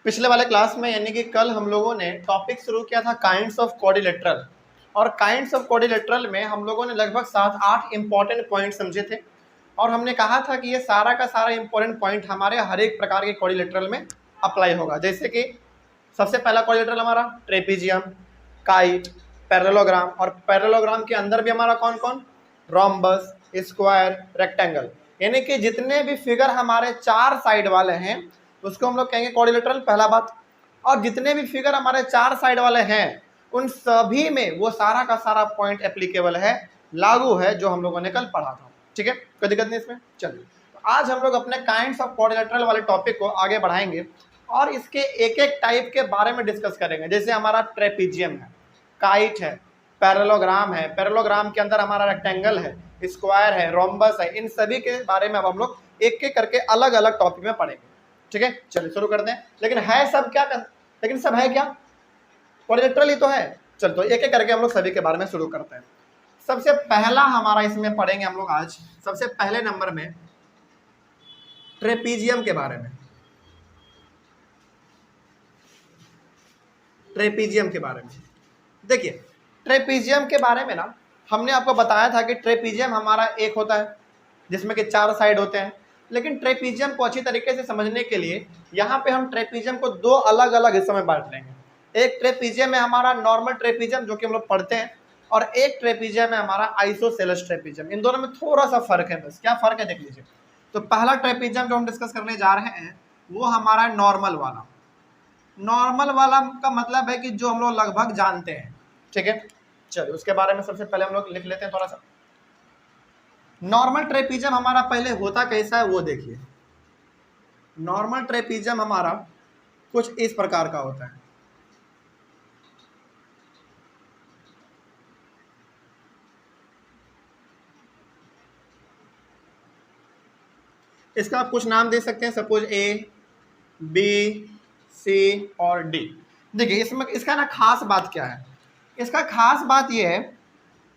पिछले वाले क्लास में यानी कि कल हम लोगों ने टॉपिक शुरू किया था काइंड्स ऑफ क्वाड्रिलेटरल, और काइंड्स ऑफ क्वाड्रिलेटरल में हम लोगों ने लगभग 7-8 इंपॉर्टेंट पॉइंट समझे थे और हमने कहा था कि ये सारा का सारा इंपॉर्टेंट पॉइंट हमारे हर एक प्रकार के क्वाड्रिलेटरल में अप्लाई होगा। जैसे कि सबसे पहला क्वाड्रिलेटरल हमारा ट्रेपीजियम, काइट, पैरेललोग्राम, और पैरेललोग्राम के अंदर भी हमारा कौन कौन, रोम्बस, स्क्वायर, रेक्टेंगल, यानी कि जितने भी फिगर हमारे चार साइड वाले हैं उसको हम लोग कहेंगे क्वाड्रिलेटरल, पहला बात। और जितने भी फिगर हमारे चार साइड वाले हैं उन सभी में वो सारा का सारा पॉइंट एप्लीकेबल है, लागू है, जो हम लोगों ने कल पढ़ा था। ठीक है, कोई दिक्कत नहीं इसमें। चलिए, तो आज हम लोग अपने काइंड्स ऑफ क्वाड्रिलेटरल वाले टॉपिक को आगे बढ़ाएंगे और इसके एक एक टाइप के बारे में डिस्कस करेंगे। जैसे हमारा ट्रेपीजियम है, काइट है, पैरेललोग्राम है, पैरेललोग्राम के अंदर हमारा रेक्टेंगल है, स्क्वायर है, रोम्बस है, इन सभी के बारे में अब हम लोग एक एक करके अलग अलग टॉपिक में पढ़ेंगे। ठीक है, चलिए शुरू करते हैं। लेकिन है सब क्या लेकिन सब है क्या, क्वाड्रिलेटरल ही तो है। चल तो एक एक करके हम लोग सभी के बारे में शुरू करते हैं। सबसे पहला हमारा इसमें पढ़ेंगे हम लोग आज सबसे पहले नंबर में ट्रेपीजियम के बारे में। ट्रेपीजियम के बारे में देखिए, ट्रेपीजियम के बारे में ना हमने आपको बताया था कि ट्रेपीजियम हमारा एक होता है जिसमें कि चार साइड होते हैं। लेकिन ट्रेपीजियम को अच्छी तरीके से समझने के लिए यहाँ पे हम ट्रेपीजियम को दो अलग अलग हिस्सों में बांट लेंगे। एक ट्रेपीजियम है हमारा नॉर्मल ट्रेपीजियम जो कि हम लोग पढ़ते हैं, और एक ट्रेपीजियम है हमारा आइसोसेलेस ट्रेपीजियम। इन दोनों में थोड़ा सा फर्क है, बस क्या फर्क है देख लीजिए। तो पहला ट्रेपीजियम जो हम डिस्कस करने जा रहे हैं वो हमारा नॉर्मल वाला। नॉर्मल वाला का मतलब है कि जो हम लोग लगभग जानते हैं। ठीक है, चलिए उसके बारे में सबसे पहले हम लोग लिख लेते हैं थोड़ा सा। नॉर्मल ट्रेपीजियम हमारा पहले होता कैसा है वो देखिए। नॉर्मल ट्रेपीजियम हमारा कुछ इस प्रकार का होता है। इसका आप कुछ नाम दे सकते हैं, सपोज ए, बी, सी और डी। देखिए इसमें इसका ना खास बात क्या है, इसका खास बात यह है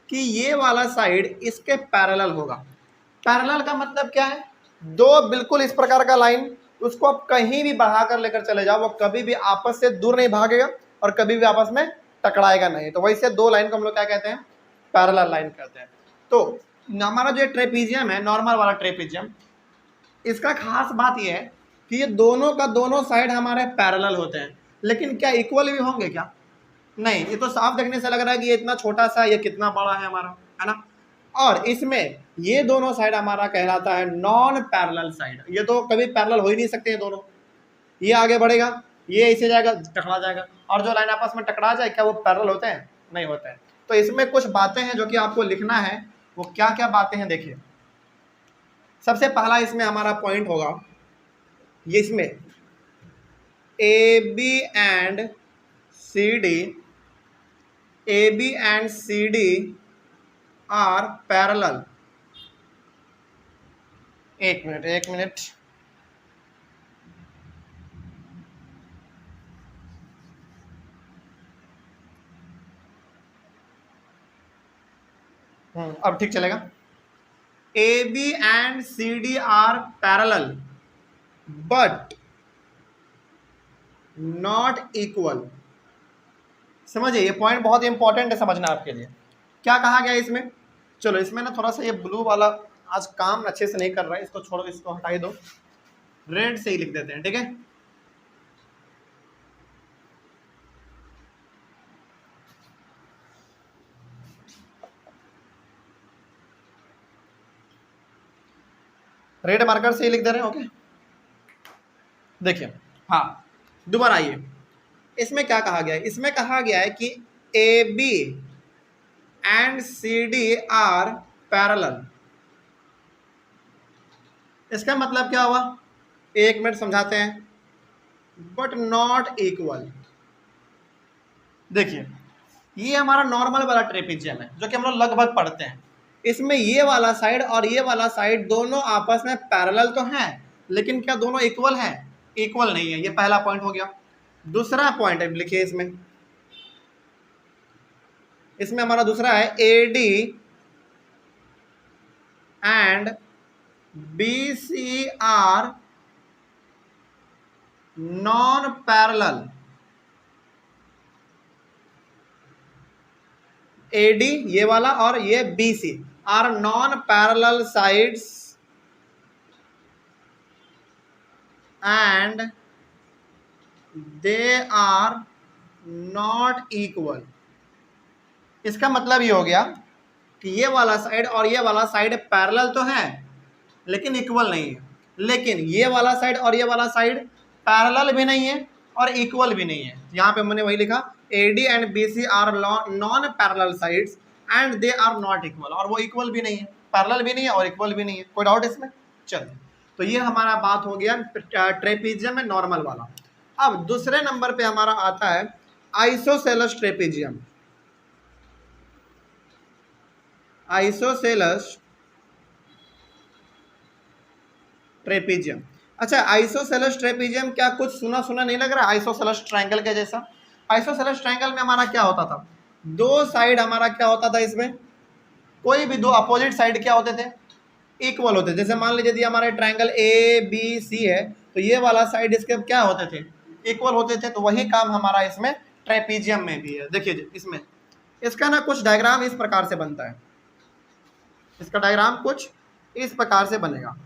कि ये वाला साइड इसके पैरेलल होगा। पैरेलल का मतलब क्या है, दो बिल्कुल इस प्रकार का लाइन, उसको आप कहीं भी बढ़ा कर लेकर चले जाओ वो कभी भी आपस से दूर नहीं भागेगा और कभी भी आपस में टकराएगा नहीं। तो वैसे दो लाइन को हम लोग क्या कहते हैं, पैरेलल लाइन कहते हैं। तो हमारा जो ट्रेपीजियम है, नॉर्मल वाला ट्रेपीजियम, इसका खास बात यह है कि ये दोनों का दोनों साइड हमारे पैरेलल होते हैं। लेकिन क्या इक्वल भी होंगे क्या, नहीं। ये तो साफ देखने से लग रहा है कि ये इतना छोटा सा, ये कितना बड़ा है हमारा, है ना। और इसमें ये दोनों साइड हमारा कहलाता है नॉन पैरेलल साइड। ये तो कभी पैरेलल हो ही नहीं सकते ये दोनों। ये आगे बढ़ेगा, ये ऐसे जाएगा, टकरा जाएगा, और जो लाइन आपस में टकरा जाए क्या वो पैरेलल होते हैं, नहीं होते हैं। तो इसमें कुछ बातें हैं जो कि आपको लिखना है। वो क्या क्या बातें हैं देखिए। सबसे पहला इसमें हमारा पॉइंट होगा, ये इसमें A B and C D, AB and CD are parallel। एक मिनट अब ठीक चलेगा। AB and CD are parallel but not equal। समझिए ये पॉइंट बहुत इंपॉर्टेंट है समझना आपके लिए। क्या कहा गया इसमें, चलो इसमें ना थोड़ा सा ये ब्लू वाला आज काम अच्छे से नहीं कर रहा है, इसको छोड़ो, इसको हटा ही दो, रेड से ही लिख देते हैं। ठीक है, रेड मार्कर से ही लिख दे रहे हैं। ओके, देखिए, हाँ दोबारा आइए। इसमें क्या कहा गया है, इसमें कहा गया है कि A B and C D are parallel. इसका मतलब क्या हुआ, एक मिनट समझाते हैं, बट नॉट इक्वल। देखिए ये हमारा नॉर्मल वाला ट्रेपीजियम है जो कि हम लोग लगभग पढ़ते हैं। इसमें ये वाला साइड और ये वाला साइड दोनों आपस में पैरेलल तो हैं, लेकिन क्या दोनों इक्वल हैं, इक्वल नहीं है। ये पहला पॉइंट हो गया। दूसरा पॉइंट है, लिखिए इसमें हमारा दूसरा है A D and B C are non parallel AD ये वाला और ये BC are non parallel sides and they are not equal. इसका मतलब ये हो गया कि ये वाला साइड और ये वाला साइड पैरेलल तो है लेकिन इक्वल नहीं है, लेकिन ये वाला साइड और ये वाला साइड पैरेलल भी नहीं है और इक्वल भी नहीं है। यहाँ पे मैंने वही लिखा AD and BC are non parallel sides and they are not equal, और वो इक्वल भी नहीं है, पैरेलल भी नहीं है और इक्वल भी नहीं है। कोई डाउट इसमें? चलिए, तो ये हमारा बात हो गया ट्रेपीजियम में नॉर्मल वाला। अब दूसरे नंबर पे हमारा आता है आइसोसेलस ट्रेपीजियम। Isosceles trapezium. अच्छा, आइसोसेलस ट्रेपीजियम क्या कुछ सुना सुना नहीं लग रहा? आइसोसेलस ट्रायंगल के जैसा। आइसोसेलस ट्रायंगल में हमारा क्या होता था? दो साइड हमारा क्या होता था इसमें, कोई भी दो अपोजिट साइड क्या होते थे? इक्वल होते। जैसे मान लीजिए यदि हमारे ट्रायंगल ABC है तो ये वाला साइड इसके क्या होते थे? इक्वल होते थे। तो वही काम हमारा इसमें ट्रेपीजियम में भी है। देखिए इसमें इसका ना कुछ डायग्राम इस प्रकार से बनता है, इसका डायग्राम कुछ इस प्रकार से बनेगा।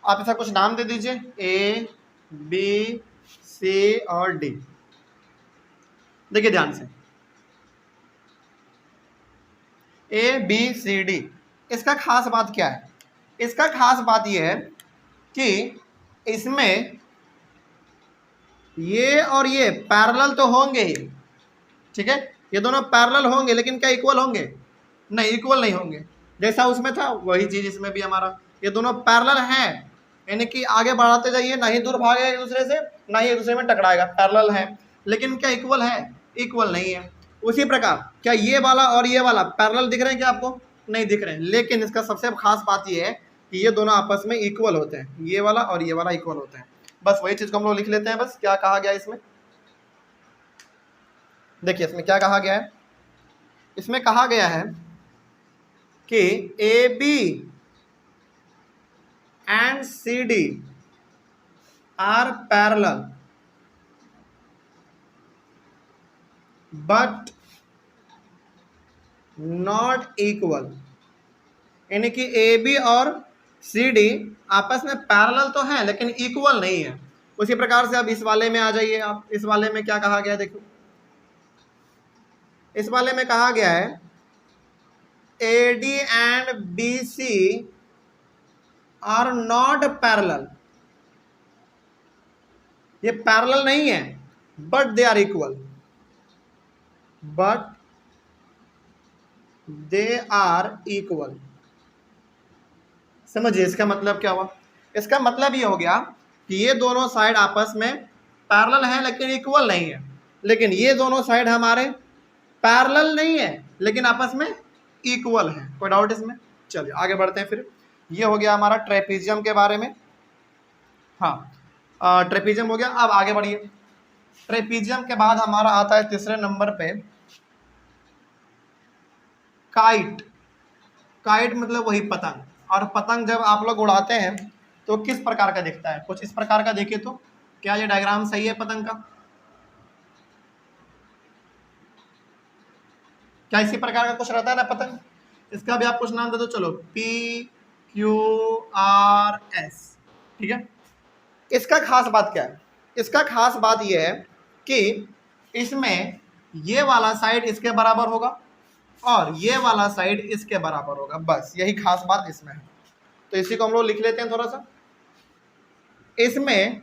आप ऐसा कुछ नाम दे दीजिए, A B C और D। देखिए ध्यान से, ABCD। इसका खास बात क्या है? इसका खास बात यह है कि इसमें ये और ये पैरेलल तो होंगे ही, ठीक है, ये दोनों पैरेलल होंगे, लेकिन क्या इक्वल होंगे? नहीं, इक्वल नहीं होंगे। जैसा उसमें था वही चीज इसमें भी हमारा, ये दोनों पैरेलल हैं, यानी कि आगे बढ़ाते जाइए, ना ही दूर भागेगा एक दूसरे से, ना ही एक दूसरे में टकराएगा, पैरेलल है। लेकिन क्या इक्वल है? इक्वल नहीं है। उसी प्रकार क्या ये वाला और ये वाला पैरेलल दिख रहे हैं क्या आपको? नहीं दिख रहे हैं। लेकिन इसका सबसे खास बात ये है कि ये दोनों आपस में इक्वल होते हैं, ये वाला और ये वाला इक्वल होते हैं। बस वही चीज को हम लोग लिख लेते हैं। बस क्या कहा गया इसमें, देखिए इसमें क्या कहा गया है। इसमें कहा गया है कि AB and CD are parallel but not equal, यानी कि AB और CD आपस में पैरेलल तो हैं लेकिन इक्वल नहीं है। उसी प्रकार से अब इस वाले में आ जाइए आप। इस वाले में क्या कहा गया है देखो, इस वाले में कहा गया है AD and BC are not parallel. ये पैरेलल नहीं है but they are equal, but they are equal. समझिए इसका मतलब क्या हुआ? इसका मतलब ये हो गया कि ये दोनों साइड आपस में पैरेलल हैं लेकिन इक्वल नहीं है, लेकिन ये दोनों साइड हमारे पैरेलल नहीं है लेकिन आपस में इक्वल है। कोई डाउट इसमें? चलिए आगे बढ़ते हैं। फिर ये हो गया हमारा ट्रेपीजियम के बारे में। हाँ, ट्रेपीजियम हो गया। अब आगे बढ़िए। ट्रेपीजियम के बाद हमारा आता है तीसरे नंबर पे काइट। काइट मतलब वही पतंग। और पतंग जब आप लोग उड़ाते हैं तो किस प्रकार का दिखता है? कुछ इस प्रकार का। देखिए तो क्या ये डायग्राम सही है पतंग का? क्या इसी प्रकार का कुछ रहता है ना पतंग? इसका भी आप कुछ नाम दे दो। चलो PQRS, ठीक है। इसका खास बात क्या है? इसका खास बात यह है कि इसमें ये वाला साइड इसके बराबर होगा और ये वाला साइड इसके बराबर होगा। बस यही खास बात इसमें है। तो इसी को हम लोग लिख लेते हैं थोड़ा सा। इसमें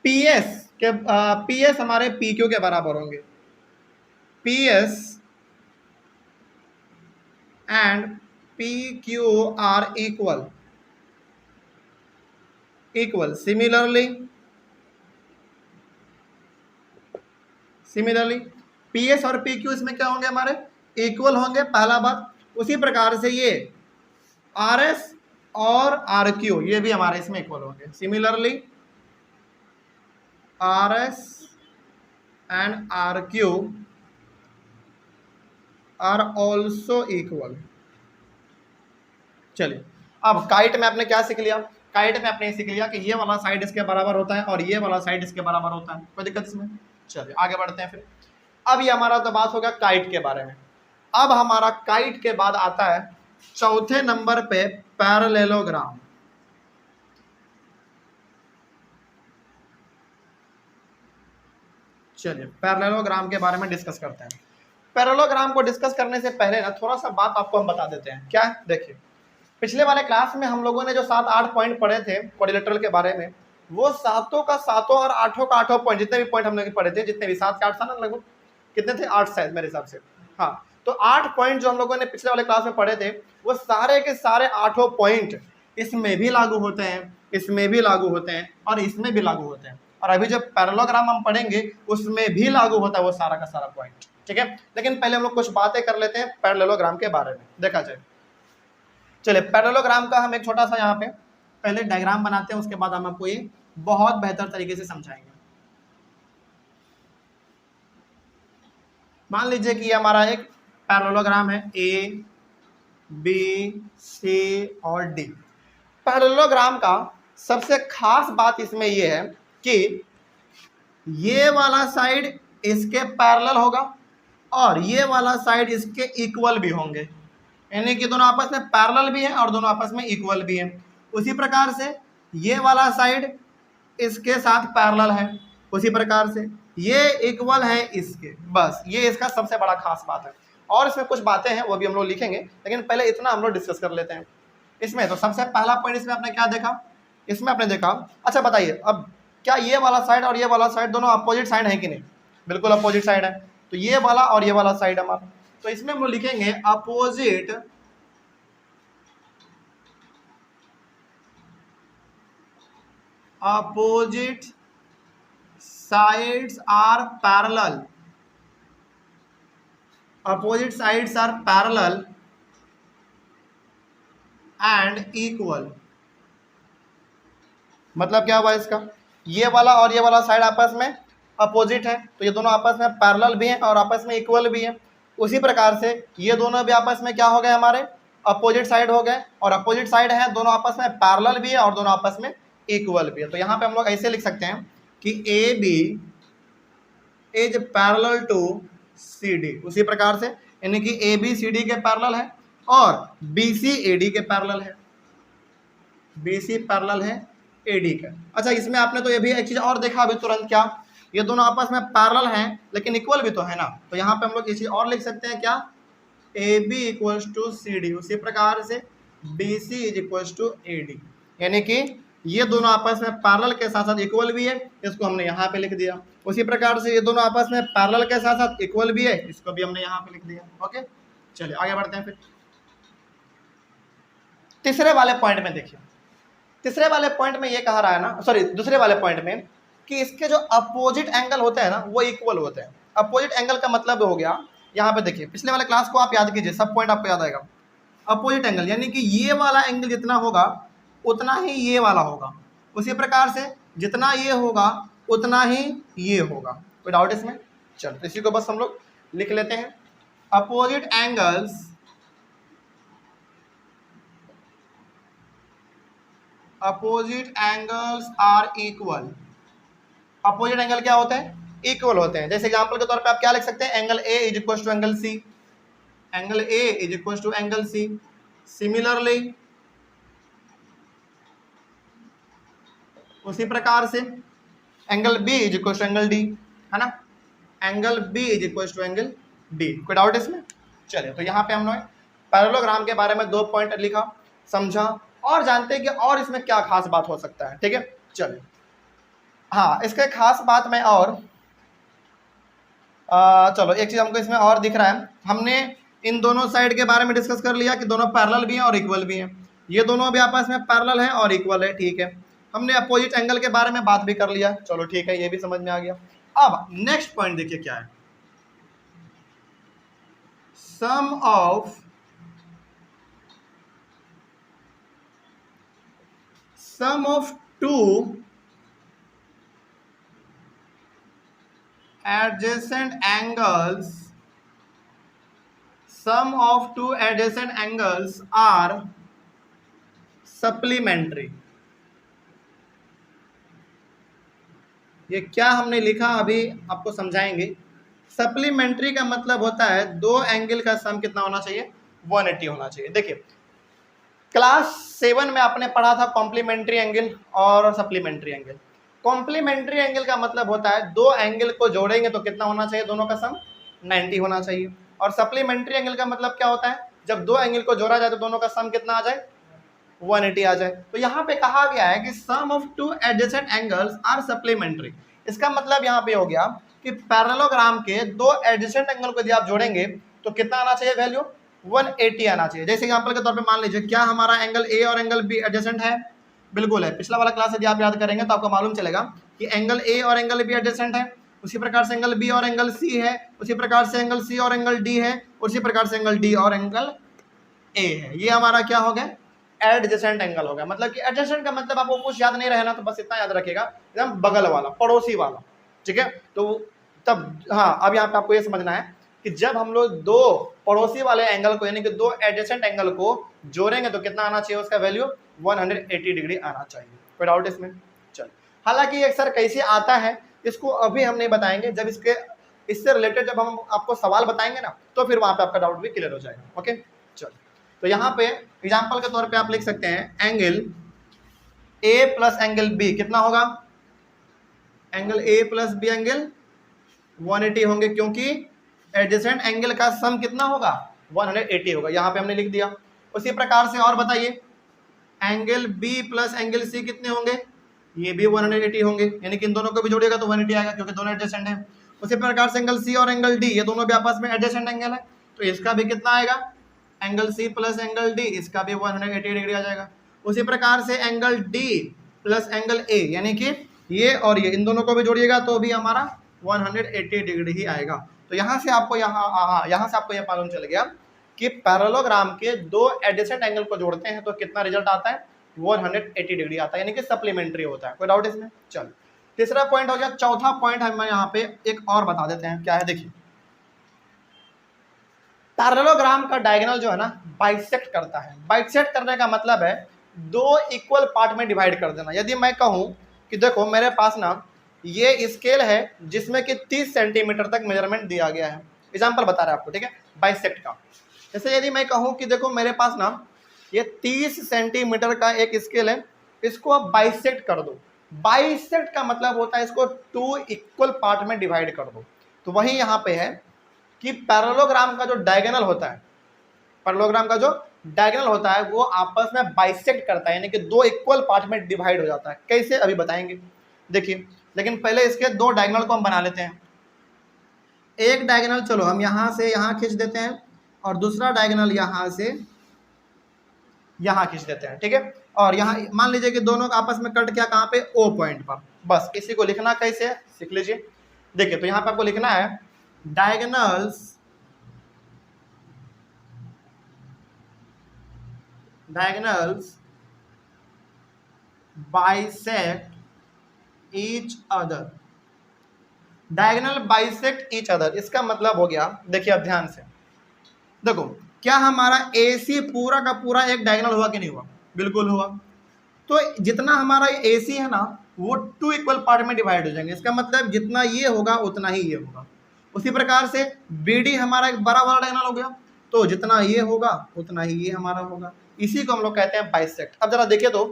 PS हमारे PQ के बराबर होंगे। PS and PQ are equal. Similarly PS और PQ इसमें क्या होंगे? हमारे इक्वल होंगे, पहला बात। उसी प्रकार से ये RS और आर क्यू ये भी हमारे इसमें इक्वल होंगे। Similarly R S and R Q are also equal. चलिए अब काइट में आपने क्या सीख लिया? काइट में आपने सीख लिया कि ये वाला साइड इसके बराबर होता है और ये वाला साइड इसके बराबर होता है। कोई दिक्कत इसमें? चलिए आगे बढ़ते हैं फिर। अब ये हमारा तो बात होगा काइट के बारे में। अब हमारा काइट के बाद आता है चौथे नंबर पे पैरेललोग्राम। चलिए पैरेललोग्राम के बारे में डिस्कस करते हैं। पैरेललोग्राम को डिस्कस करने से पहले ना थोड़ा सा बात आपको हम बता देते हैं। क्या? देखिए पिछले वाले क्लास में हम लोगों ने जो 7-8 पॉइंट पढ़े थे क्वाड्रिलेटरल के बारे में, वो सातों का सातों और आठों का आठों पॉइंट, जितने भी पॉइंट हम लोग पढ़े थे, जितने भी 7 के 8 था ना लगभग, कितने थे? 8 शायद मेरे हिसाब से। हाँ, तो 8 पॉइंट जो हम लोगों ने पिछले वाले क्लास में पढ़े थे, वो सारे के सारे 8 पॉइंट इसमें भी लागू होते हैं, इसमें भी लागू होते हैं और इसमें भी लागू होते हैं। और अभी जब पैरेललोग्राम हम पढ़ेंगे उसमें भी लागू होता है वो सारा का सारा पॉइंट। ठीक है, लेकिन पहले हम लोग कुछ बातें कर लेते हैं पैरेललोग्राम के बारे में, देखा जाए। चलिए पैरेललोग्राम का हम एक छोटा सा यहाँ पे पहले डायग्राम बनाते हैं, उसके बाद हम आपको ये बहुत बेहतर तरीके से समझाएंगे। मान लीजिए कि ये हमारा एक पैरेललोग्राम है, ए बी सी और डी। पैरेललोग्राम का सबसे खास बात इसमें ये है कि ये वाला साइड इसके पैरेलल होगा और ये वाला साइड इसके इक्वल भी होंगे, यानी कि दोनों आपस में पैरेलल भी हैं और दोनों आपस में इक्वल भी हैं। उसी प्रकार से ये वाला साइड इसके साथ पैरेलल है, उसी प्रकार से ये इक्वल है इसके। बस ये इसका सबसे बड़ा खास बात है। और इसमें कुछ बातें हैं वो भी हम लोग लिखेंगे, लेकिन पहले इतना हम लोग डिस्कस कर लेते हैं इसमें। तो सबसे पहला पॉइंट इसमें आपने क्या देखा? इसमें आपने देखा, अच्छा बताइए अब क्या ये वाला साइड और ये वाला साइड दोनों अपोजिट साइड है कि नहीं? बिल्कुल अपोजिट साइड है। तो ये वाला और ये वाला साइड हमारा, तो इसमें हम लोग लिखेंगे opposite sides are parallel. Opposite sides are parallel and equal. मतलब क्या हुआ इसका? ये वाला और ये वाला साइड आपस में अपोजिट है, तो ये दोनों आपस में पैरेलल भी हैं और आपस में इक्वल भी हैं। उसी प्रकार से ये दोनों भी आपस में क्या हो गए? हमारे अपोजिट साइड हो गए, और अपोजिट साइड है दोनों आपस में पैरेलल भी है और दोनों आपस में इक्वल भी है। तो यहाँ पे हम लोग ऐसे लिख सकते हैं कि A B is parallel to C D. उसी प्रकार से यानी कि ए बी सी डी के पैरेलल है और बी सी ए डी के पैरेलल है, बी सी पैरेलल है ए डी का। अच्छा इसमें आपने तो ये भी एक चीज और देखा अभी तुरंत, क्या? ये दोनों आपस में पैरेलल हैं लेकिन इक्वल भी तो है ना। तो यहाँ पे हम लोग ये चीज और लिख सकते हैं, क्या? A B equals to C D. उसी प्रकार से B C is equals to A D, यानी कि ये दोनों आपस में पैरेलल के साथ साथ इक्वल भी है, इसको हमने यहाँ पे लिख दिया। उसी प्रकार से ये दोनों आपस में पैरेलल के साथ साथ इक्वल भी है, इसको भी हमने यहाँ पे लिख दिया। ओके चलिए आगे बढ़ते हैं फिर तीसरे वाले पॉइंट में। देखिए तीसरे वाले पॉइंट में ये कहा रहा है ना, सॉरी दूसरे वाले पॉइंट में, कि इसके जो अपोजिट एंगल होते हैं ना वो इक्वल होते हैं। अपोजिट एंगल का मतलब हो गया, यहाँ पे देखिए पिछले वाले क्लास को आप याद कीजिए, सब पॉइंट आपको याद आएगा। अपोजिट एंगल यानी कि ये वाला एंगल जितना होगा उतना ही ये वाला होगा, उसी प्रकार से जितना ये होगा उतना ही ये होगा। कोई डाउट इसमें? चलो इसी को बस हम लोग लिख लेते हैं। Opposite angles are equal. Opposite angle क्या होते हैं? इक्वल होते हैं। जैसे एग्जांपल के तौर पे आप क्या लिख सकते हैं? Angle A is equal to angle C, angle A is equal to angle C. Similarly उसी प्रकार से angle B is equal to angle D, है ना? Angle B is equal to angle D. कोई डाउट इसमें? चलिए तो यहाँ पे हमने पैरेललोग्राम के बारे में 2 पॉइंट लिखा, समझा और जानते हैं कि और इसमें क्या खास बात हो सकता है। ठीक है चलिए, हाँ इसके खास बात में और चलो एक चीज हमको इसमें और दिख रहा है। हमने इन दोनों साइड के बारे में डिस्कस कर लिया कि दोनों पैरेलल भी हैं और इक्वल भी हैं, ये दोनों भी आपस में पैरेलल हैं और इक्वल है। ठीक है, हमने अपोजिट एंगल के बारे में बात भी कर लिया, चलो ठीक है ये भी समझ में आ गया। अब नेक्स्ट पॉइंट देखिए क्या है, sum of sum of two adjacent angles, sum of two adjacent angles are supplementary. ये क्या हमने लिखा अभी आपको समझाएंगे। सप्लीमेंट्री का मतलब होता है दो एंगल का सम कितना होना चाहिए, 180 होना चाहिए। देखिए क्लास 7 में आपने पढ़ा था कॉम्प्लीमेंट्री एंगल और सप्लीमेंट्री एंगल। कॉम्प्लीमेंट्री एंगल का मतलब होता है दो एंगल को जोड़ेंगे तो कितना होना चाहिए, दोनों का सम 90 होना चाहिए। और सप्लीमेंट्री एंगल का मतलब क्या होता है, जब दो एंगल को जोड़ा जाए तो दोनों का सम कितना आ जाए, 180 आ जाए। तो यहाँ पे कहा गया है कि sum of two adjacent angles are supplementary. इसका मतलब यहाँ पे हो गया कि पैरेललोग्राम के दो एडजेसेंट एंगल को यदि आप जोड़ेंगे तो कितना आना चाहिए वैल्यू, 180 आना चाहिए। जैसे एग्जांपल के तौर पे मान लीजिए क्या हमारा एंगल ए और एंगल बी एडजेसेंट है, बिल्कुल है। पिछला वाला क्लास यदि आप याद करेंगे तो आपको मालूम चलेगा कि एंगल ए और एंगल बी एडजेसेंट है, उसी प्रकार से एंगल बी और एंगल सी है, उसी प्रकार से एंगल सी और एंगल डी है, उसी प्रकार से एंगल डी और एंगल ए है। ये हमारा क्या हो गया, एडजेसेंट एंगल हो गया। मतलब कि एडजेसेंट का मतलब आपको कुछ याद नहीं रहना, तो बस इतना याद रखेगा एकदम बगल वाला, पड़ोसी वाला, ठीक है। तो तब हाँ, अब यहाँ पे आपको ये समझना है कि जब हम लोग दो पड़ोसी वाले एंगल को यानी कि दो एडजेसेंट एंगल को जोड़ेंगे तो कितना आना चाहिए, उसका वैल्यू 180 डिग्री आना चाहिए। कोई डाउट इसमें? चल, हालांकि ये सर कैसे आता है इसको अभी हम नहीं बताएंगे, जब इससे रिलेटेड जब हम आपको सवाल बताएंगे ना तो फिर वहां पे आपका डाउट भी क्लियर हो जाएगा। ओके चल, तो यहाँ पे एग्जाम्पल के तौर पे आप लिख सकते हैं angle A plus angle B कितना होगा, angle A plus B angle 180 होंगे, क्योंकि एडजेसेंट एंगल का सम कितना होगा, 180 होगा। यहाँ पे हमने लिख दिया। उसी प्रकार से और बताइए angle B plus angle C कितने होंगे, ये भी 180 होंगे, यानी कि इन दोनों को भी जोड़ेगा तो 180 आएगा क्योंकि दोनों एडजेसेंट हैं। उसी प्रकार से एंगल सी और एंगल डी ये दोनों भी आपस में एडजेसेंट एंगल है, तो इसका भी कितना आएगा, angle C plus angle D, इसका भी 180 डिग्री आ जाएगा। उसी प्रकार से angle D plus angle A, यानी कि ये और ये इन दोनों को भी जोड़िएगा तो भी हमारा 180 डिग्री ही आएगा। तो यहाँ से आपको यहाँ से आपको यह मालूम चल गया कि पैरेललोग्राम के दो एडजेसेंट एंगल को जोड़ते हैं तो कितना रिजल्ट आता है, 180 डिग्री आता है, यानी कि सप्लीमेंट्री होता है। कोई डाउट इसमें? चल, तीसरा पॉइंट हो गया। चौथा पॉइंट हम यहाँ पे एक और बता देते हैं, क्या है देखिए। पैरेललोग्राम का डायगोनल जो है ना बाइसेक्ट करता है। बाइसेक्ट करने का मतलब है दो इक्वल पार्ट में डिवाइड कर देना। यदि मैं कहूँ कि देखो मेरे पास ना ये स्केल है जिसमें कि 30 सेंटीमीटर तक मेजरमेंट दिया गया है, एग्जाम्पल बता रहा है आपको, ठीक है, बाइसेक्ट का। जैसे यदि मैं कहूँ कि देखो मेरे पास ना ये 30 सेंटीमीटर का एक स्केल है, इसको आप बाइसेक्ट कर दो। बाइसेक्ट का मतलब होता है इसको टू इक्वल पार्ट में डिवाइड कर दो। तो वही यहाँ पे है कि पैरेललोग्राम का जो डायगोनल होता है, पैरेललोग्राम का जो डायगोनल होता है वो आपस में बाइसेक्ट करता है, यानी कि दो इक्वल पार्ट में डिवाइड हो जाता है। कैसे अभी बताएंगे, देखिए। लेकिन पहले इसके दो डायगोनल को हम बना लेते हैं। एक डायगोनल चलो हम यहाँ से यहाँ खींच देते हैं और दूसरा डायगोनल यहाँ से यहाँ खींच देते हैं, ठीक है। और यहाँ मान लीजिए कि दोनों का आपस में कट किया कहाँ पे, ओ पॉइंट पर। बस इसी को लिखना कैसे सीख लीजिए। देखिए तो यहाँ पे आपको लिखना है diagonals bisect each other. Diagonal bisect each other, इसका मतलब हो गया, देखिए अब ध्यान से देखो, क्या हमारा AC पूरा का पूरा एक डायगोनल हुआ कि नहीं हुआ, बिल्कुल हुआ। तो जितना हमारा AC है ना वो टू इक्वल पार्ट में डिवाइड हो जाएंगे, इसका मतलब जितना ये होगा उतना ही ये होगा। उसी प्रकार से BD हमारा एक बड़ा वाला डायगोनल हो गया, तो जितना ये होगा उतना ही ये हमारा होगा। इसी को हम लोग कहते हैं बाइसेक्ट। अब जरा देखिए तो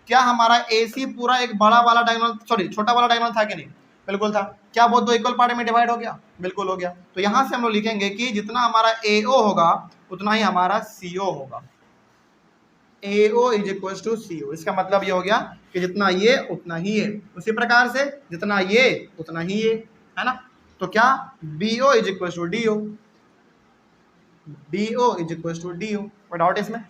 क्या हमारा AC पूरा एक बड़ा वाला डायगोनल, सॉरी छोटा वाला डायगोनल था कि नहीं, बिल्कुल था। क्या वो दो इक्वल पार्ट में डिवाइड हो गया, बिल्कुल हो गया। तो यहाँ से हम लोग लिखेंगे कि जितना हमारा AO होगा उतना ही हमारा CO होगा। AO is equal to CO, इसका मतलब ये हो गया कि जितना ये उतना ही ये, उसी प्रकार से जितना ये उतना ही ये, है ना। तो क्या BO is equal to DO, BO is equal to DO। कोई डाउट इसमें?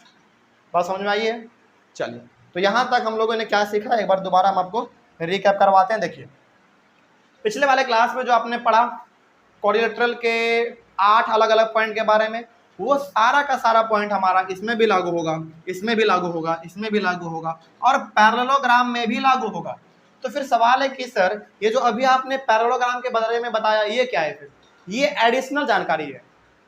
बात समझ में आई है? चलिए, तो यहाँ तक हम लोगों ने क्या सीखा, एक बार दोबारा हम आपको रिकैप करवाते हैं। देखिए पिछले वाले क्लास में जो आपने पढ़ा कोऑर्डिनेटरल के 8 अलग अलग पॉइंट के बारे में, वो सारा का सारा पॉइंट हमारा इसमें भी लागू होगा, इसमें भी लागू होगा, इसमें भी लागू होगा और पैरेललोग्राम में भी लागू होगा। तो फिर सवाल है कि सर ये जो अभी आपने पैरेललोग्राम के बारे में बताया ये क्या है? फिर ये एडिशनल जानकारी है,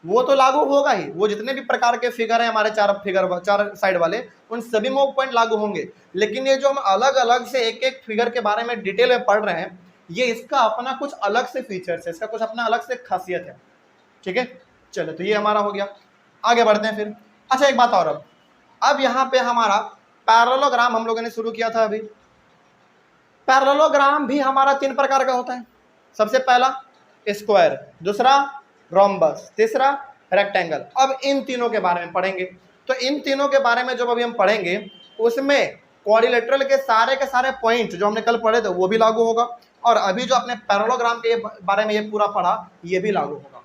वो तो लागू होगा ही, वो जितने भी प्रकार के फिगर हैं हमारे चार साइड वाले उन सभी में वो पॉइंट लागू होंगे। लेकिन ये जो हम अलग अलग से एक एक फिगर के बारे में डिटेल में पढ़ रहे हैं, ये इसका अपना कुछ अलग से फीचर्स है, इसका कुछ अपना अलग से खासियत है। ठीक है, चलो तो ये हमारा हो गया, आगे बढ़ते हैं फिर। अच्छा एक बात और, अब यहाँ पे हमारा पैरेललोग्राम हम लोगों ने शुरू किया था। अभी पैरेललोग्राम भी हमारा 3 प्रकार का होता है। सबसे पहला स्क्वायर, दूसरा रोम्बस, तीसरा रेक्टेंगल। अब इन तीनों के बारे में पढ़ेंगे। तो इन तीनों के बारे में जब अभी हम पढ़ेंगे उसमें क्वाड्रिलेटरल के सारे पॉइंट जो हमने कल पढ़े थे वो भी लागू होगा, और अभी जो अपने पैरेललोग्राम के बारे में ये पूरा पढ़ा ये भी लागू होगा।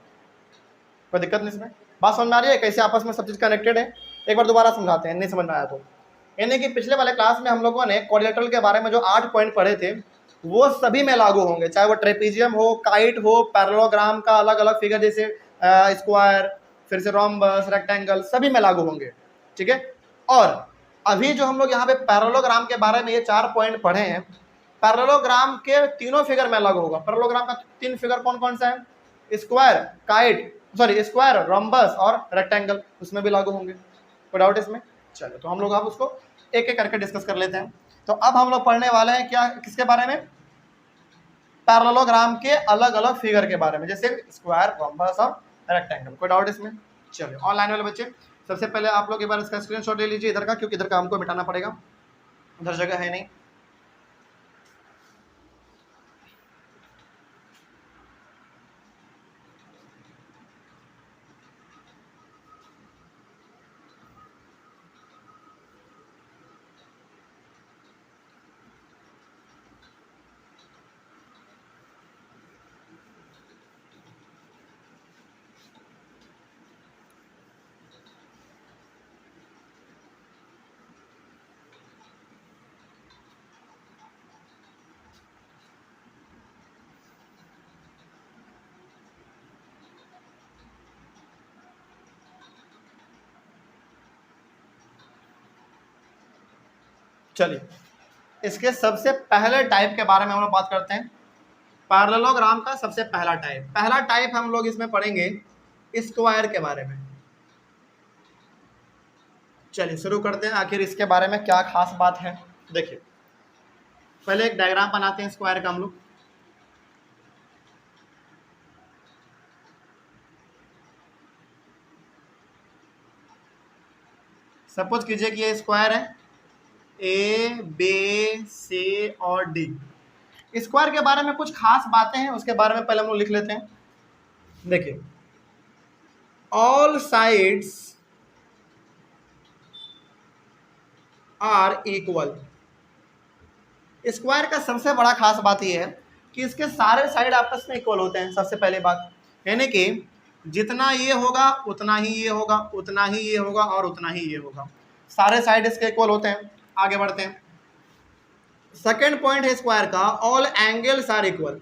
कोई दिक्कत नहीं इसमें? बात समझ में आ रही है कैसे आपस में सब चीज कनेक्टेड है? एक बार दोबारा समझाते हैं, नहीं समझ में आया तो। यानी कि पिछले वाले क्लास में हम लोगों ने क्वाड्रिलेटरल के बारे में जो 8 पॉइंट पढ़े थे वो सभी में लागू होंगे, चाहे वो ट्रेपीजियम हो, काइट हो, पैरेललोग्राम का अलग अलग फिगर जैसे स्क्वायर, फिर से रोम्बस, रेक्टेंगल, सभी में लागू होंगे। ठीक है, और अभी जो हम लोग यहाँ पे पैरेललोग्राम के बारे में ये 4 पॉइंट पढ़े हैं, पैरेललोग्राम के तीनों फिगर में लागू होगा। पैरेललोग्राम का 3 फिगर कौन कौन सा है? Square, kite, sorry square, rhombus और रेक्टेंगल, उसमें भी लागू होंगे। कोई डाउट इसमें? चलो तो हम लोग अब उसको एक एक करके डिस्कस कर लेते हैं। तो अब हम लोग पढ़ने वाले हैं क्या, किसके बारे में? पैरेललोग्राम के अलग अलग फिगर के बारे में, जैसे स्क्वायर, रोम्बस और रेक्टेंगल। कोई डाउट इसमें? चलिए ऑनलाइन वाले बच्चे सबसे पहले आप लोग एक बार इसका स्क्रीनशॉट ले लीजिए इधर का, क्योंकि इधर का हमको मिटाना पड़ेगा, उधर जगह है नहीं। चलिए इसके सबसे पहले टाइप के बारे में हम लोग बात करते हैं। पैरेललोग्राम का सबसे पहला टाइप हम लोग इसमें पढ़ेंगे स्क्वायर के बारे में। चलिए शुरू करते हैं, आखिर इसके बारे में क्या खास बात है। देखिए पहले एक डायग्राम बनाते हैं स्क्वायर का हम लोग। सपोज कीजिए कि ये स्क्वायर है, ए बी सी और डी। स्क्वायर के बारे में कुछ खास बातें हैं, उसके बारे में पहले हम लोग लिख लेते हैं। देखिए all sides are equal. Square का सबसे बड़ा खास बात यह है कि इसके सारे साइड आपस में इक्वल होते हैं। सबसे पहले बात यानी कि जितना ये होगा उतना ही ये होगा, उतना ही ये होगा और उतना ही ये होगा, सारे साइड इसके इक्वल होते हैं। आगे बढ़ते हैं, सेकेंड पॉइंट है स्क्वायर का, all angles are equal.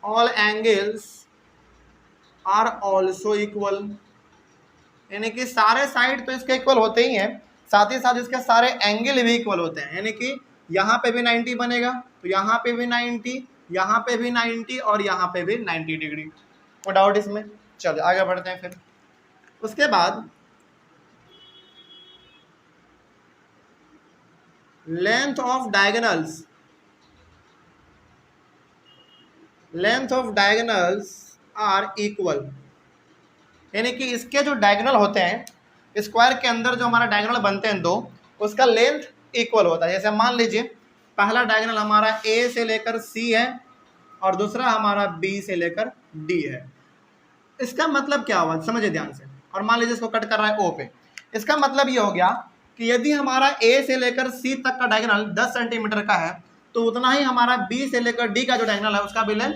All angles are also equal, यानी कि सारे साइड तो इसके इक्वल होते ही हैं, साथ ही साथ इसके सारे एंगल भी इक्वल होते हैं। यानी कि यहाँ पे भी 90 बनेगा तो यहाँ पे भी 90, यहाँ पे भी 90 और यहाँ पे भी 90 डिग्री। कोई डाउट इसमें? चलो आगे बढ़ते हैं फिर। उसके बाद length of diagonals are equal, यानी कि इसके जो डायगोनल होते हैं स्क्वायर के अंदर, जो हमारा डायगोनल बनते हैं दो, उसका लेंथ इक्वल होता है। जैसे मान लीजिए पहला डायगोनल हमारा ए से लेकर सी है और दूसरा हमारा बी से लेकर डी है। इसका मतलब क्या हुआ समझिए ध्यान से, और मान लीजिए इसको कट कर रहा है ओ पे। इसका मतलब ये हो गया कि यदि हमारा ए से लेकर सी तक का डायगोनल 10 सेंटीमीटर का है तो उतना ही हमारा बी से लेकर डी का जो डायगोनल है उसका भी लेंथ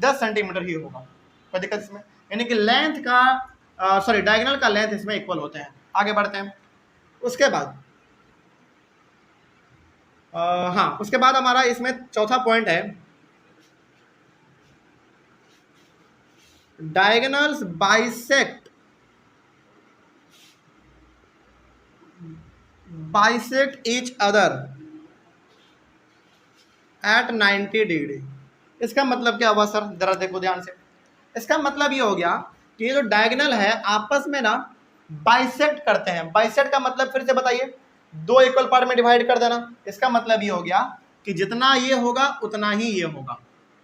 10 सेंटीमीटर ही होगा। कोई दिक्कत इसमें? यानी कि लेंथ का डायगोनल का लेंथ इसमें इक्वल होते हैं। आगे बढ़ते हैं। उसके बाद उसके बाद हमारा इसमें चौथा पॉइंट है diagonals bisect each other at 90 degree. इसका मतलब क्या हुआ सर, जरा देखो ध्यान से। इसका मतलब ये हो गया कि ये जो डायगोनल है आपस में ना बाइसेक्ट करते हैं। बाइसेक्ट का मतलब फिर से बताइए, दो इक्वल पार्ट में डिवाइड कर देना। इसका मतलब ये हो गया कि जितना ये होगा उतना ही ये होगा,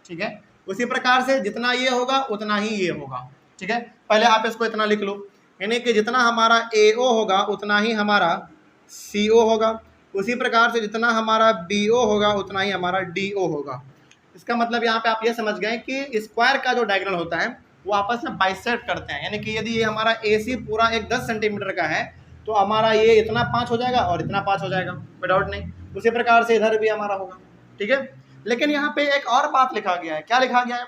ठीक है। उसी प्रकार से जितना ये होगा उतना ही ये होगा, ठीक है। पहले आप इसको इतना लिख लो, यानी कि जितना हमारा AO होगा उतना ही हमारा CO होगा। उसी प्रकार से जितना हमारा BO होगा उतना ही हमारा DO होगा। इसका मतलब यहाँ पे आप ये समझ गए कि स्क्वायर का जो डायगोनल होता है वो आपस में बाइसेक्ट करते हैं। यानी कि यदि ये हमारा AC पूरा एक 10 सेंटीमीटर का है तो हमारा ये इतना 5 हो जाएगा और इतना 5 हो जाएगा, कोई डाउट नहीं। उसी प्रकार से इधर भी हमारा होगा, ठीक है। लेकिन यहाँ पे एक और बात लिखा गया है। क्या लिखा गया है?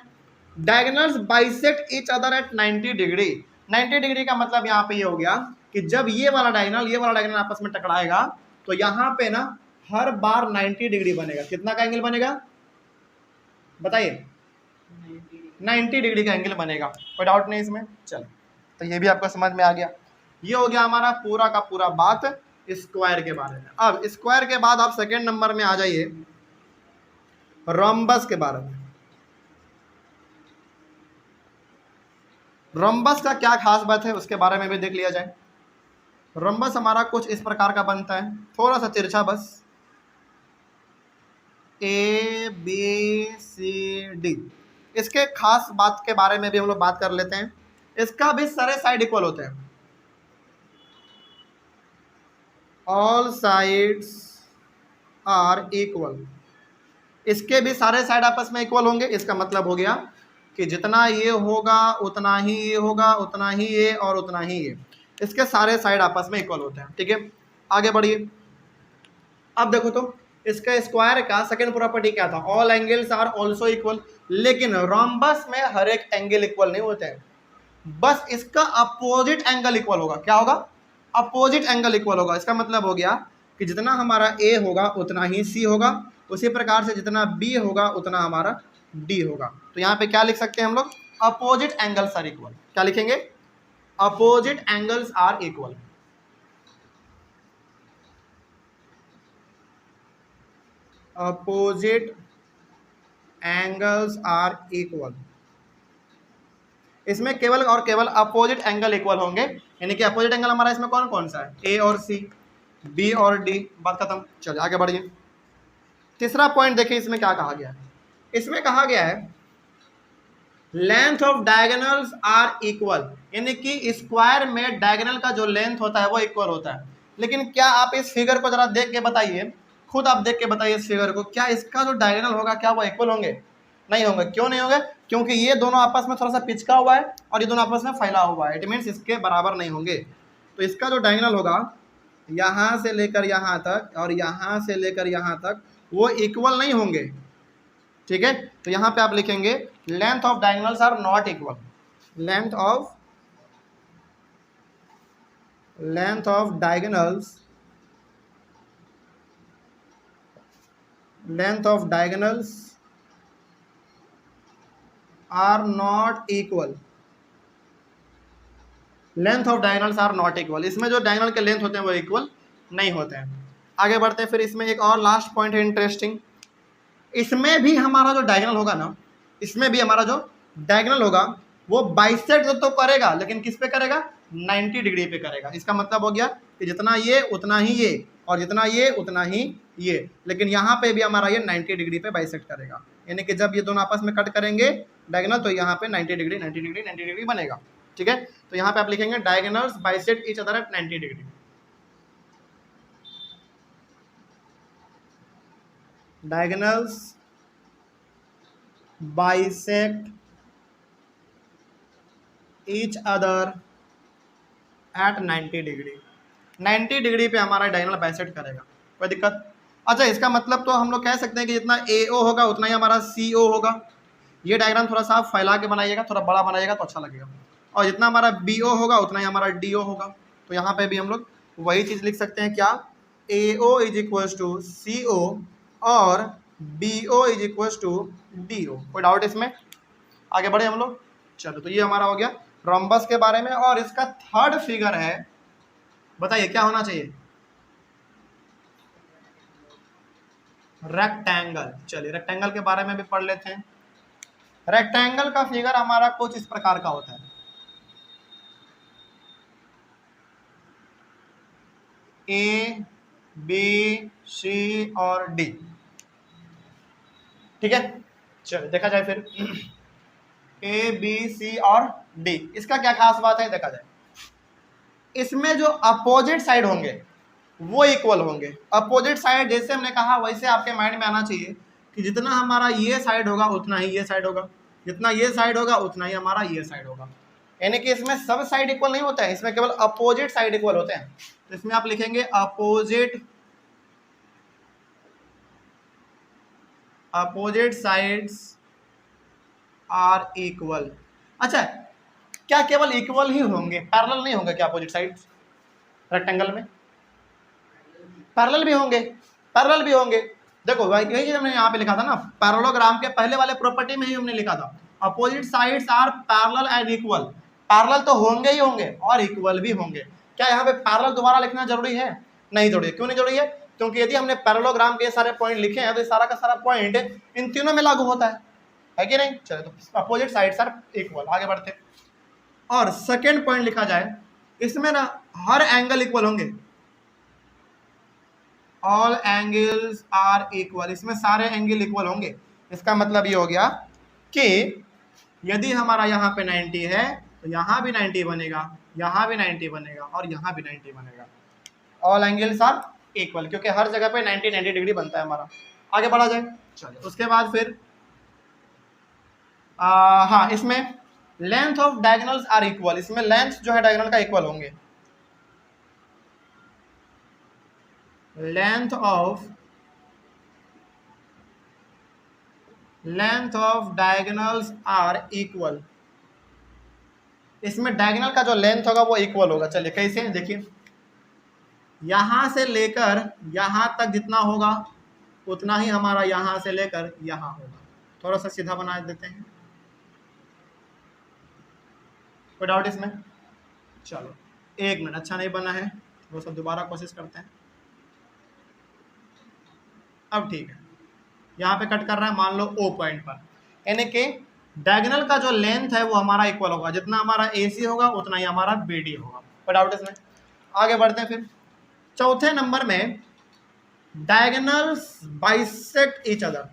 Diagonals bisect each other at 90 degree. 90 degree का मतलब यहाँ पे ये हो गया कि जब ये वाला डायगोनल आपस में टकराएगा तो यहाँ पे ना हर बार 90 डिग्री बनेगा। कितना का एंगल बनेगा बताइए? 90 डिग्री का एंगल बनेगा, कोई डाउट नहीं इसमें। चलो, तो ये भी आपको समझ में आ गया। ये हो गया हमारा पूरा का पूरा बात स्क्वायर के बारे में। अब स्क्वायर के बाद आप सेकेंड नंबर में आ जाइए रोम्बस के बारे में। रोम्बस का क्या खास बात है उसके बारे में भी देख लिया जाए। रोम्बस हमारा कुछ इस प्रकार का बनता है, थोड़ा सा तिरछा, बस ABCD। इसके खास बात के बारे में भी हम लोग बात कर लेते हैं। इसका भी सारे साइड इक्वल होते हैं, ऑल साइड्स आर इक्वल। इसके भी सारे साइड आपस में इक्वल होंगे। इसका मतलब हो गया कि जितना ये होगा उतना ही ये होगा, उतना ही ये और उतना ही ये। इसके सारे साइड आपस में इक्वल होते हैं, ठीक है। आगे बढ़िए। अब देखो तो इसका स्क्वायर का सेकंड प्रॉपर्टी क्या था? All angles are also equal. लेकिन रोम्बस में हर एक एंगल इक्वल नहीं होते हैं, बस इसका अपोजिट एंगल इक्वल होगा। क्या होगा? अपोजिट एंगल इक्वल होगा। इसका मतलब हो गया कि जितना हमारा A होगा उतना ही C होगा, उसी प्रकार से जितना B होगा उतना हमारा D होगा। तो यहाँ पे क्या लिख सकते हैं हम लोग? Opposite angles are equal. क्या लिखेंगे? Opposite angles are equal. Opposite angles are equal. इसमें केवल और केवल अपोजिट एंगल इक्वल होंगे, यानी कि अपोजिट एंगल हमारा इसमें कौन कौन सा है? A और C, B और D। बात खत्म। चलिए आगे बढ़िए। तीसरा पॉइंट देखिए इसमें क्या कहा गया है। इसमें कहा गया है length of diagonals are equal, यानी कि स्क्वायर में डायगोनल का जो लेंथ होता है वो इक्वल होता है। लेकिन क्या आप इस फिगर को जरा देख के बताइए, खुद आप देख के बताइए इस फिगर को, क्या इसका जो डायगोनल होगा क्या वो इक्वल होंगे? नहीं होंगे। क्यों नहीं होंगे? क्योंकि ये दोनों आपस में थोड़ा सा पिचका हुआ है और ये दोनों आपस में फैला हुआ है। इट मीन्स इसके बराबर नहीं होंगे। तो इसका जो डायगोनल होगा यहाँ से लेकर यहाँ तक और यहाँ से लेकर यहाँ तक वो इक्वल नहीं होंगे, ठीक है। तो यहाँ पे आप लिखेंगे length of diagonals are not equal. Length of diagonals are not equal. Length of diagonals are not equal. इसमें जो डायगोनल के लेंथ होते हैं वो इक्वल नहीं होते हैं। आगे बढ़ते हैं। फिर इसमें एक और लास्ट पॉइंट है इंटरेस्टिंग। इसमें भी हमारा जो डायगोनल होगा ना, इसमें भी हमारा जो डायगोनल होगा वो बाइसेक्ट तो करेगा, लेकिन किस पे करेगा? 90 डिग्री पे करेगा। इसका मतलब हो गया कि जितना ये उतना ही ये और जितना ये उतना ही ये। लेकिन यहाँ पे भी हमारा ये 90 डिग्री पे बाइसेक्ट करेगा, यानी कि जब ये दोनों आपस में कट करेंगे डायगोनल तो यहाँ पे 90 डिग्री 90 डिग्री 90 डिग्री बनेगा, ठीक है। तो यहाँ पे आप लिखेंगे diagonals bisect each other at 90 degree. Diagonals bisect each other at 90 degree. 90 degree पे हमारा डायगोनल बाइसेक्ट करेगा, कोई दिक्कत? अच्छा, इसका मतलब तो हम लोग कह सकते हैं कि जितना AO होगा उतना ही हमारा CO होगा। ये डायग्राम थोड़ा सा आप फैला के बनाइएगा, थोड़ा बड़ा बनाइएगा तो अच्छा लगेगा। और जितना हमारा BO होगा उतना ही हमारा DO होगा। तो यहाँ पे भी हम लोग वही चीज़ लिख सकते हैं। क्या? AO is equals to CO और BO is equals to DO। कोई डाउट इसमें? आगे बढ़े हम लोग। चलो तो ये हमारा हो गया रोम्बस के बारे में। और इसका थर्ड फिगर है, बताइए क्या होना चाहिए? रेक्टेंगल। चलिए रेक्टेंगल के बारे में भी पढ़ लेते हैं। रेक्टेंगल का फिगर हमारा कुछ इस प्रकार का होता है, ए बी सी और डी। ठीक है, चलिए देखा जाए फिर ए बी सी और डी। इसका क्या खास बात है देखा जाए। इसमें जो अपोजिट साइड होंगे वो इक्वल होंगे। अपोजिट साइड जैसे हमने कहा वैसे आपके माइंड में आना चाहिए कि जितना हमारा ये साइड होगा उतना ही ये साइड होगा, जितना ये साइड होगा उतना ही हमारा ये साइड होगा। यानी कि इसमें सब साइड इक्वल नहीं होता है, इसमें केवल अपोजिट साइड इक्वल होते हैं। तो इसमें आप लिखेंगे अपोजिट साइड्स आर इक्वल। अच्छा, क्या केवल इक्वल ही होंगे, पैरेलल नहीं होंगे क्या अपोजिट साइड्स रेक्टेंगल में? पैरेलल भी होंगे, पैरेलल भी होंगे। देखो भाई यही चीज हमने यहाँ पे लिखा था ना, पैरेललोग्राम के पहले वाले प्रॉपर्टी में ही हमने लिखा था opposite sides are parallel and equal. Parallel तो होंगे ही होंगे और इक्वल भी होंगे। क्या यहाँ पे पैरेलल दोबारा लिखना जरूरी है? नहीं जरूरी है। क्यों नहीं जरूरी है? क्योंकि यदि हमने पैरेललोग्राम के सारे पॉइंट लिखे हैं तो सारा का सारा पॉइंट इन तीनों में लागू होता है कि नहीं? चलो तो अपोजिट साइड्स आर इक्वल, आगे बढ़ते। और सेकेंड पॉइंट लिखा जाए, इसमें ना हर एंगल इक्वल होंगे, ऑल एंगल्स आर इक्वल। इसमें सारे एंगल इक्वल होंगे। इसका मतलब ये हो गया कि यदि हमारा यहाँ पे 90 है तो यहाँ भी 90 बनेगा, यहाँ भी 90 बनेगा और यहाँ भी 90 बनेगा। ऑल एंगल्स आर इक्वल, क्योंकि हर जगह पे 90 डिग्री बनता है हमारा। आगे बढ़ा जाए। चलिए उसके बाद फिर हाँ, इसमें length of diagonals are equal. इसमें लेंथ जो है डायगोनल का इक्वल होंगे। Length of diagonals are equal. इसमें डायगोनल का जो लेंथ होगा वो इक्वल होगा। चलिए कैसे देखिए, यहां से लेकर यहां तक जितना होगा उतना ही हमारा यहां से लेकर यहां होगा। थोड़ा सा सीधा बना देते हैं, कोई डाउट इसमें? चलो एक मिनट, अच्छा नहीं बना है, वो सब दोबारा कोशिश करते हैं। अब ठीक है, यहाँ पे कट कर रहा है मान लो ओ पॉइंट पर, यानी कि डायगोनल का जो लेंथ है वो हमारा इक्वल होगा, जितना हमारा AC होगा उतना ही हमारा BD होगा। कोई डाउट इसमें? आगे बढ़ते हैं फिर चौथे नंबर में, diagonals bisect each other.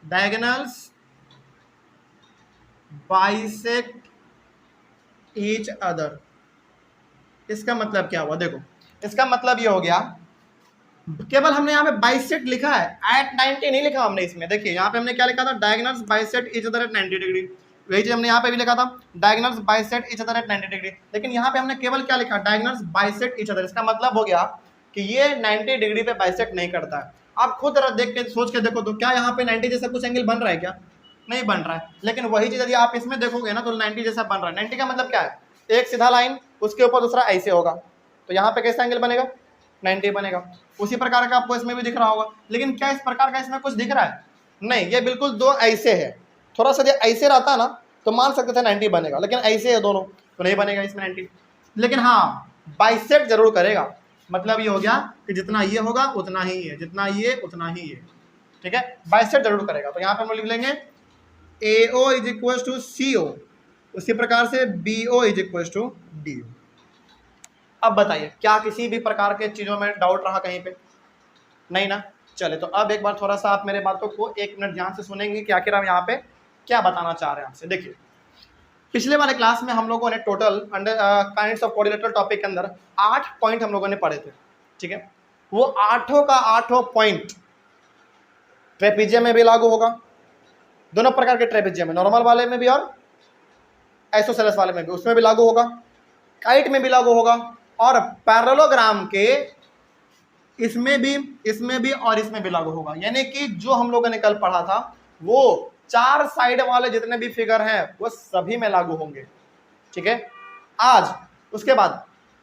Diagonals bisect each other. इसका मतलब क्या हुआ? देखो इसका मतलब ये हो गया, केवल हमने यहाँ पे बाइसेक्ट लिखा है, एट 90 नहीं लिखा हमने इसमें। देखिए यहाँ पे हमने क्या लिखा था, diagonals bisect each other at 90 degree. वही चीज हमने यहाँ पे भी लिखा था, diagonals bisect each other at 90 degree. लेकिन यहाँ पे हमने केवल क्या लिखा, डायगोनल्स बाइसेक्ट ईच अदर। इसका मतलब हो गया कि ये 90 डिग्री पे बाइसेक्ट नहीं करता है। आप खुद देख के सोच के देखो तो क्या यहाँ पे 90 जैसा कुछ एंगल बन रहा है क्या? नहीं बन रहा है। लेकिन वही चीज यदि आप इसमें देखोगे ना तो 90 जैसा बन रहा है। 90 का मतलब क्या है? एक सीधा लाइन, उसके ऊपर दूसरा ऐसे होगा, तो यहाँ पे कैसा एंगल बनेगा? 90 बनेगा। उसी प्रकार का आपको इसमें भी दिख रहा होगा। लेकिन क्या इस प्रकार का इसमें कुछ दिख रहा है? नहीं, ये बिल्कुल दो ऐसे है। थोड़ा सा ऐसे रहता ना तो मान सकते थे 90 बनेगा, लेकिन ऐसे है दोनों तो नहीं बनेगा इसमें 90। लेकिन हाँ बाइसेक्ट जरूर करेगा। मतलब ये हो गया कि जितना ये होगा उतना ही ये, जितना ये उतना ही ये। ठीक है, बाइसेक्ट जरूर करेगा। तो यहाँ पे हम लिख लेंगे AO is equal to CO, उसी प्रकार से BO is equal to DO। अब बताइए क्या किसी भी प्रकार के चीज़ों में डाउट रहा कहीं पे? नहीं ना। चले तो अब एक बार थोड़ा सा आप मेरे बातों को 1 मिनट ध्यान से सुनेंगे कि आखिर हम यहाँ पे क्या बताना चाह रहे हैं आपसे। देखिए पिछले वाले क्लास में हम लोगों ने total under kinds of quadrilateral topic के अंदर 8 पॉइंट हम लोगों ने पढ़े थे। ठीक है, वो 8 का 8 पॉइंट ट्रेपेजियम में भी लागू होगा, दोनों प्रकार के ट्रेपेजियम में, नॉर्मल वाले में भी और आइसोसेलेस वाले में भी, उसमें भी लागू होगा, काइट में भी लागू होगा, और पैरेललोग्राम के इसमें भी और इसमें भी लागू होगा। यानी कि जो हम लोगों ने कल पढ़ा था वो 4 साइड वाले जितने भी फिगर हैं वो सभी में लागू होंगे। ठीक है, आज उसके बाद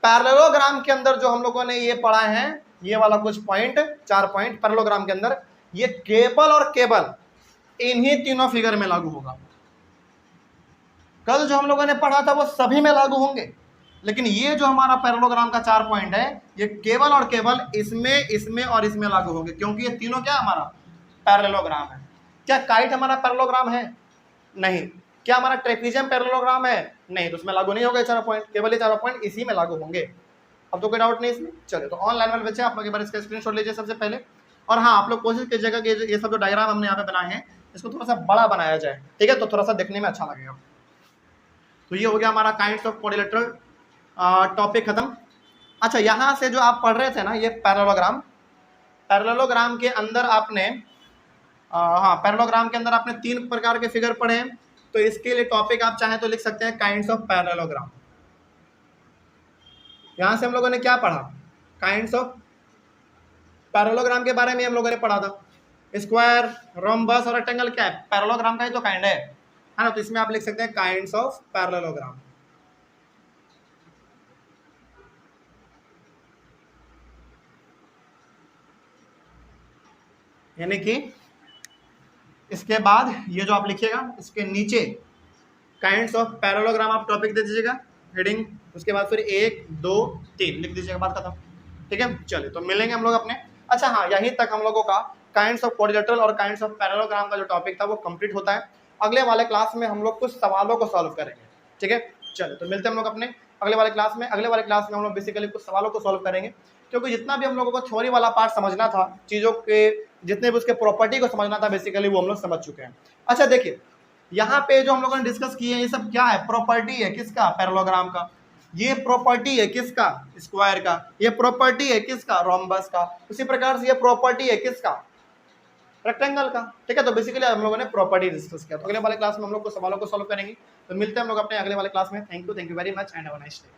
पैरेललोग्राम के अंदर जो हम लोगों ने ये पढ़ा है, ये वाला कुछ पॉइंट 4 पॉइंट पैरेललोग्राम के अंदर, ये केबल और केबल इन्हीं तीनों फिगर में लागू होगा। कल जो हम लोगों ने पढ़ा था वो सभी में लागू होंगे, लेकिन ये जो हमारा पैरेललोग्राम का 4 पॉइंट है, ये केवल और केवल इसमें, इसमें और इसमें लागू होंगे, क्योंकि ये तीनों क्या हमारा पैरेललोग्राम है। क्या काइट हमारा पैरेललोग्राम है? नहीं। क्या हमारा ट्रेपीजियम पैरेललोग्राम है? नहीं, तो उसमें लागू नहीं होगा 4 पॉइंट, केवल ये 4 पॉइंट इसी में लागू होंगे। अब तो कोई डाउट नहीं इसमें। चलिए, तो ऑनलाइन वाले बच्चे आप लोग एक बार इसका स्क्रीनशॉट लीजिए सबसे पहले, और हाँ, आप लोग कोशिश कीजिएगा कि ये सब जो डायग्राम हमने यहाँ पे बनाए हैं इसको थोड़ा सा बड़ा बनाया जाए, ठीक है, तो थोड़ा सा देखने में अच्छा लगेगा। तो ये हो गया हमारा काइंड्स ऑफ क्वाड्रिलेटरल टॉपिक खत्म। अच्छा, यहाँ से जो आप पढ़ रहे थे ना, ये पैरेललोग्राम, पैरेललोग्राम के अंदर आपने हाँ, पैरेललोग्राम के अंदर आपने 3 प्रकार के फिगर पढ़े हैं, तो इसके लिए टॉपिक आप चाहें तो लिख सकते हैं काइंड्स ऑफ पैरेललोग्राम। यहाँ से हम लोगों ने क्या पढ़ा? काइंड्स ऑफ पैरेललोग्राम के बारे में हम लोगों ने पढ़ा था। स्क्वायर, रोम्बस और रेक्टेंगल क्या है? पैरेललोग्राम का ही तो काइंड है ना, तो इसमें आप लिख सकते हैं काइंड्स ऑफ पैरेललोग्राम। यानी कि इसके बाद ये जो आप लिखिएगा इसके नीचे काइंड्स ऑफ पैरेललोग्राम आप टॉपिक दे दीजिएगा, हेडिंग, उसके बाद फिर 1 2 3 लिख दीजिएगा, बात खत्म, ठीक है। चलिए, तो मिलेंगे हम लोग अपने, अच्छा हाँ, यहीं तक हम लोगों का काइंड्स ऑफ क्वाड्रिलेटरल और काइंड्स ऑफ पैरेललोग्राम का जो टॉपिक था वो कंप्लीट होता है। अगले वाले क्लास में हम लोग कुछ सवालों को सॉल्व करेंगे, ठीक है। चलिए, तो मिलते हैं हम लोग अपने अगले वाले क्लास में। अगले वाले क्लास में हम लोग बेसिकली कुछ सवालों को सॉल्व करेंगे, क्योंकि जितना भी हम लोगों को थ्योरी वाला पार्ट समझना था, चीज़ों के जितने भी उसके प्रॉपर्टी को समझना था, बेसिकली वो हम लोग समझ चुके हैं। अच्छा देखिए, यहाँ पे जो हम लोगों ने डिस्कस किए हैं ये सब क्या है? प्रॉपर्टी है किसका? पैरेललोग्राम का। ये प्रॉपर्टी है किसका? स्क्वायर का। ये प्रॉपर्टी है किसका? रोम्बस का। उसी प्रकार से ये प्रॉपर्टी है किसका? रेक्टेंगल का, ठीक है। तो बेसिकली हम लोगों ने प्रॉपर्टी डिस्कस किया। तो अगले वाले क्लास में हम लोग को सवालों को सॉल्व करेंगे। तो मिलते हैं हम लोग अपने अगले वाले क्लास में। Thank you very much and have a nice day.